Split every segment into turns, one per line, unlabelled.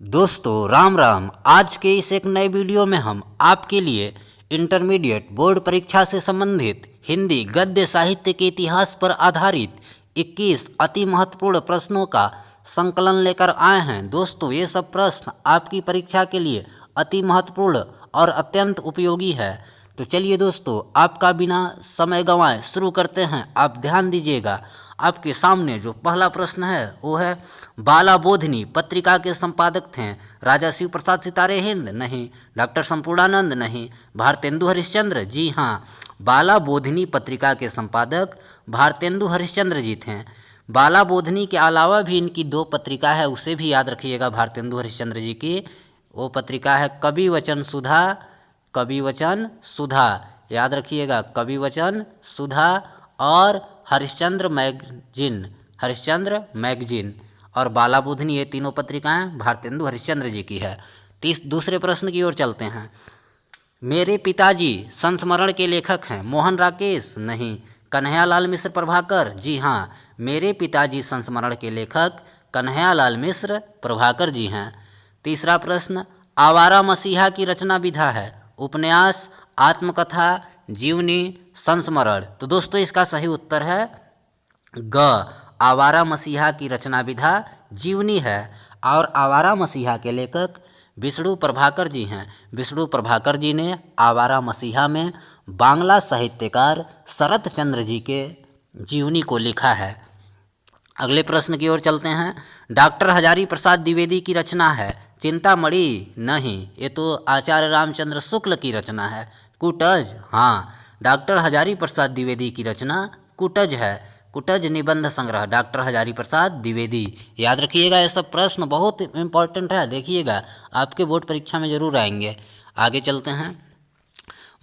दोस्तों राम राम। आज के इस एक नए वीडियो में हम आपके लिए इंटरमीडिएट बोर्ड परीक्षा से संबंधित हिंदी गद्य साहित्य के इतिहास पर आधारित 21 अति महत्वपूर्ण प्रश्नों का संकलन लेकर आए हैं। दोस्तों ये सब प्रश्न आपकी परीक्षा के लिए अति महत्वपूर्ण और अत्यंत उपयोगी है। तो चलिए दोस्तों, आपका बिना समय गंवाए शुरू करते हैं। आप ध्यान दीजिएगा, आपके सामने जो पहला प्रश्न है वो है, बाला बोधिनी पत्रिका के संपादक थे राजा शिव प्रसाद सितारे हिंद? नहीं। डॉक्टर संपूर्णानंद? नहीं। भारतेंदु हरिश्चंद्र? जी हाँ, बाला बोधिनी पत्रिका के संपादक भारतेंदु हरिश्चंद्र जी थे। बाला बोधिनी के अलावा भी इनकी 2 पत्रिका है, उसे भी याद रखिएगा भारतेंदु हरिश्चंद्र जी की। वो पत्रिका है कवि वचन सुधा, कवि वचन सुधा, याद रखिएगा, कवि वचन सुधा और हरिश्चंद्र मैगजीन, हरिश्चंद्र मैगजीन। और बाला बोधिनी, ये तीनों पत्रिकाएं भारतेंदु हरिश्चंद्र जी की है। दूसरे प्रश्न की ओर चलते हैं। मेरे पिताजी संस्मरण के लेखक हैं? मोहन राकेश? नहीं। कन्हैयालाल मिश्र प्रभाकर? जी हाँ, मेरे पिताजी संस्मरण के लेखक कन्हैयालाल मिश्र प्रभाकर जी हैं। तीसरा प्रश्न, आवारा मसीहा की रचना विधा है? उपन्यास, आत्मकथा, जीवनी, संस्मरण? तो दोस्तों इसका सही उत्तर है ग, आवारा मसीहा की रचना विधा जीवनी है। और आवारा मसीहा के लेखक विष्णु प्रभाकर जी हैं। विष्णु प्रभाकर जी ने आवारा मसीहा में बांग्ला साहित्यकार शरत चंद्र जी के जीवनी को लिखा है। अगले प्रश्न की ओर चलते हैं। डॉक्टर हजारी प्रसाद द्विवेदी की रचना है? चिंतामणि? नहीं, ये तो आचार्य रामचंद्र शुक्ल की रचना है। कुटज? हाँ, डॉक्टर हजारी प्रसाद द्विवेदी की रचना कुटज है। कुटज निबंध संग्रह, डॉक्टर हजारी प्रसाद द्विवेदी। याद रखिएगा, ये सब प्रश्न बहुत इंपॉर्टेंट है, देखिएगा आपके बोर्ड परीक्षा में जरूर आएंगे। आगे चलते हैं।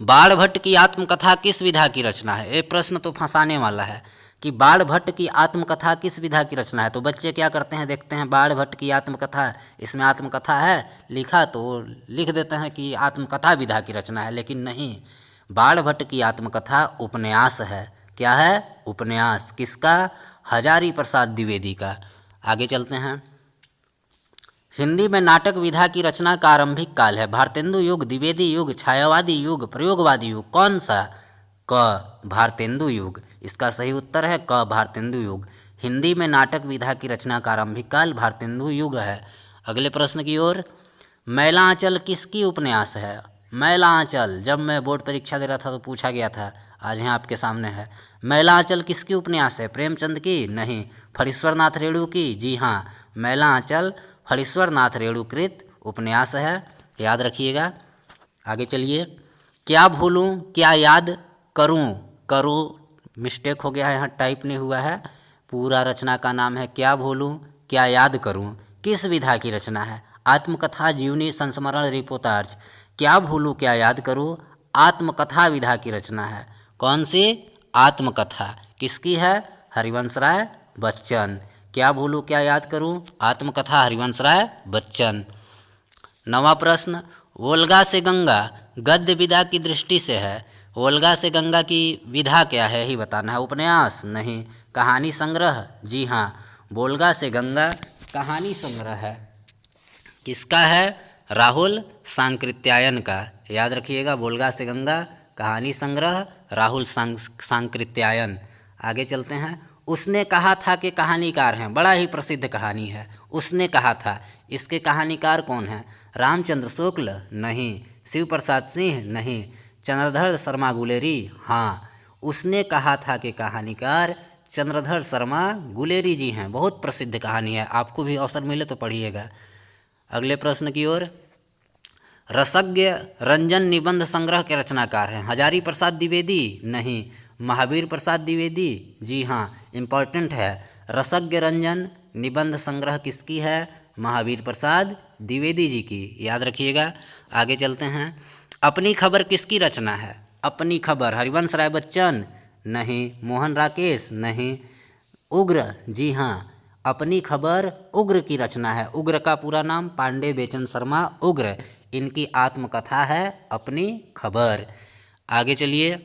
बाण भट्ट की आत्मकथा किस विधा की रचना है? ये प्रश्न तो फंसाने वाला है कि बाण भट्ट की आत्मकथा किस विधा की रचना है। तो बच्चे क्या करते हैं, देखते हैं बाण भट्ट की आत्मकथा, इसमें आत्मकथा है लिखा, तो लिख देते हैं कि आत्मकथा विधा की रचना है, लेकिन नहीं, बाण भट्ट की आत्मकथा उपन्यास है। क्या है? उपन्यास। किसका? हजारी प्रसाद द्विवेदी का। आगे चलते हैं। हिंदी में नाटक विधा की रचना का आरंभिक काल है? भारतेंदु युग, द्विवेदी युग, छायावादी युग, प्रयोगवादी युग? कौन सा? क, भारतेंदु युग। इसका सही उत्तर है क, भारतेंदु युग। हिंदी में नाटक विधा की रचना का आरंभिक काल भारतेंदु युग है। अगले प्रश्न की ओर। मैला आंचल किसकी उपन्यास है? मैला आंचल, जब मैं बोर्ड परीक्षा दे रहा था तो पूछा गया था, आज यहाँ आपके सामने है। मैला आंचल किसकी उपन्यास है? प्रेमचंद की? नहीं। फणीश्वर नाथ रेणु की? जी हाँ, मैला आंचल फणीश्वर नाथ रेणु कृत उपन्यास है, याद रखिएगा। आगे चलिए। क्या भूलूं क्या याद करूं? करूं मिस्टेक हो गया है, यहाँ टाइप नहीं हुआ है। पूरा रचना का नाम है क्या भूलूं क्या याद करूं। किस विधा की रचना है? आत्मकथा, जीवनी, संस्मरण, रिपोर्टाज? क्या भूलूं क्या याद करूं आत्मकथा विधा की रचना है। कौन सी? आत्मकथा। किसकी है? हरिवंश राय बच्चन। क्या भूलूं क्या याद करूं आत्मकथा, हरिवंश राय बच्चन। 9वां प्रश्न, वोल्गा से गंगा गद्य विधा की दृष्टि से है? वोल्गा से गंगा की विधा क्या है, ही बताना है। उपन्यास? नहीं। कहानी संग्रह? जी हाँ, वोल्गा से गंगा कहानी संग्रह है। किसका है? राहुल सांकृत्यायन का। याद रखिएगा, वोल्गा से गंगा कहानी संग्रह, राहुल सांकृत्यायन। आगे चलते हैं। उसने कहा था कि कहानीकार हैं, बड़ा ही प्रसिद्ध कहानी है। उसने कहा था, इसके कहानीकार कौन हैं? रामचंद्र शुक्ल? नहीं। शिव प्रसाद सिंह? नहीं। चंद्रधर शर्मा गुलेरी? हाँ, उसने कहा था कि कहानीकार चंद्रधर शर्मा गुलेरी जी हैं। बहुत प्रसिद्ध कहानी है, आपको भी अवसर मिले तो पढ़िएगा। अगले प्रश्न की ओर। रसज्ञ रंजन निबंध संग्रह के रचनाकार हैं? हजारी प्रसाद द्विवेदी? नहीं। महावीर प्रसाद द्विवेदी? जी हाँ, इम्पॉर्टेंट है। रसज्ञ रंजन निबंध संग्रह किसकी है? महावीर प्रसाद द्विवेदी जी की, याद रखिएगा। आगे चलते हैं। अपनी खबर किसकी रचना है? अपनी खबर हरिवंश राय बच्चन? नहीं। मोहन राकेश? नहीं। उग्र? जी हाँ, अपनी खबर उग्र की रचना है। उग्र का पूरा नाम पांडे बेचन शर्मा उग्र। इनकी आत्मकथा है अपनी खबर। आगे चलिए।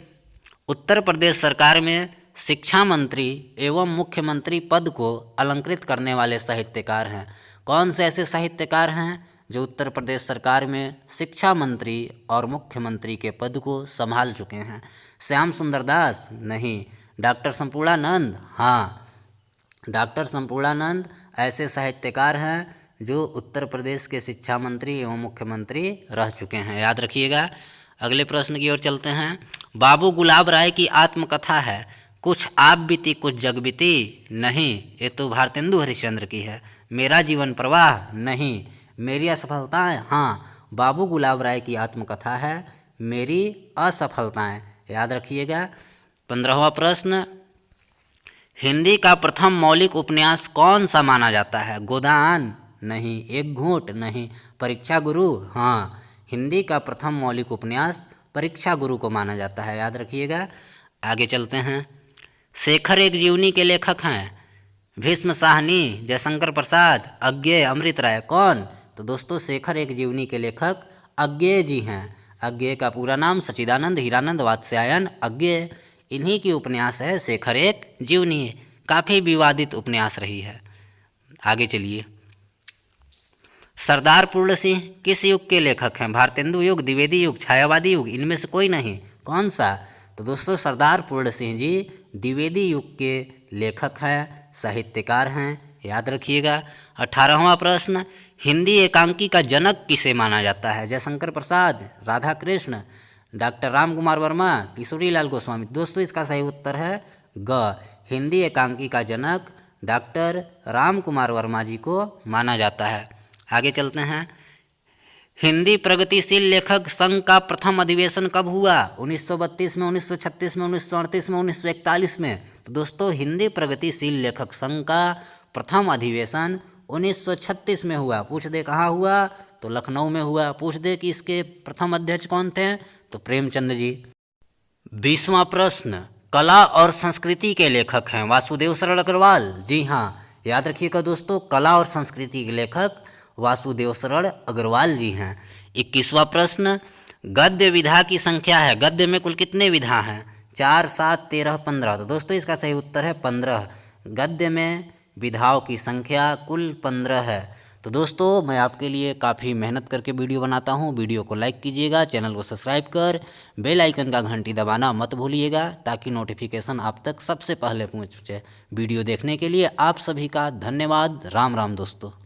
उत्तर प्रदेश सरकार में शिक्षा मंत्री एवं मुख्यमंत्री पद को अलंकृत करने वाले साहित्यकार हैं? कौन से ऐसे साहित्यकार हैं जो उत्तर प्रदेश सरकार में शिक्षा मंत्री और मुख्यमंत्री के पद को संभाल चुके हैं? श्याम सुंदर दास? नहीं। डॉक्टर संपूर्णानंद? हाँ, डॉक्टर संपूर्णानंद ऐसे साहित्यकार हैं जो उत्तर प्रदेश के शिक्षा मंत्री एवं मुख्यमंत्री रह चुके हैं, याद रखिएगा। अगले प्रश्न की ओर चलते हैं। बाबू गुलाब राय की आत्मकथा है, कुछ आप बीती कुछ जग बीती? नहीं, ये तो भारतेंदु हरिश्चंद्र की है। मेरा जीवन प्रवाह? नहीं। मेरी असफलताएं? हाँ, बाबू गुलाब राय की आत्मकथा है मेरी असफलताएं, याद रखिएगा। 15वां प्रश्न, हिंदी का प्रथम मौलिक उपन्यास कौन सा माना जाता है? गोदान? नहीं। एक घूंट? नहीं। परीक्षा गुरु? हाँ, हिंदी का प्रथम मौलिक उपन्यास परीक्षा गुरु को माना जाता है, याद रखिएगा। आगे चलते हैं। शेखर एक जीवनी के लेखक हैं? भीष्म साहनी, जयशंकर प्रसाद, अज्ञेय, अमृत राय? कौन? तो दोस्तों शेखर एक जीवनी के लेखक अज्ञेय जी हैं। अज्ञेय का पूरा नाम सच्चिदानंद हीरानंद वात्स्यायन अज्ञेय। इन्हीं की उपन्यास है शेखर एक जीवनी। काफ़ी विवादित उपन्यास रही है। आगे चलिए। सरदार पूर्ण सिंह किस युग के लेखक हैं? भारतेंदु युग, द्विवेदी युग, छायावादी युग? इनमें से कोई नहीं। कौन सा? तो दोस्तों सरदार पूर्ण सिंह जी द्विवेदी युग के लेखक हैं, साहित्यकार हैं, याद रखिएगा। 18वां प्रश्न, हिंदी एकांकी का जनक किसे माना जाता है? जयशंकर प्रसाद, राधा कृष्ण, डॉक्टर राम कुमार वर्मा, किशोरी लाल गोस्वामी? दोस्तों इसका सही उत्तर है ग। हिंदी एकांकी का जनक डॉक्टर राम कुमार वर्मा जी को माना जाता है। आगे चलते हैं। हिंदी प्रगतिशील लेखक संघ का प्रथम अधिवेशन कब हुआ? 1932 में, 1936 में, 1938 में, 1941 में? तो दोस्तों हिंदी प्रगतिशील लेखक संघ का प्रथम अधिवेशन 1936 में हुआ। पूछ दे कहाँ हुआ? तो लखनऊ में हुआ। पूछ दे कि इसके प्रथम अध्यक्ष कौन थे? तो प्रेमचंद जी। 20वां प्रश्न, कला और संस्कृति के लेखक हैं वासुदेव शरण अग्रवाल? जी हाँ, याद रखिएगा दोस्तों, कला और संस्कृति के लेखक वासुदेव शरण अग्रवाल जी हैं। 21वां प्रश्न, गद्य विधा की संख्या है, गद्य में कुल कितने विधा हैं? 4, 7, 13, 15? तो दोस्तों इसका सही उत्तर है 15। गद्य में विधाओं की संख्या कुल 15 है। तो दोस्तों मैं आपके लिए काफ़ी मेहनत करके वीडियो बनाता हूँ। वीडियो को लाइक कीजिएगा, चैनल को सब्सक्राइब कर बेल आइकन का घंटी दबाना मत भूलिएगा ताकि नोटिफिकेशन आप तक सबसे पहले पहुँचे। वीडियो देखने के लिए आप सभी का धन्यवाद। राम राम दोस्तों।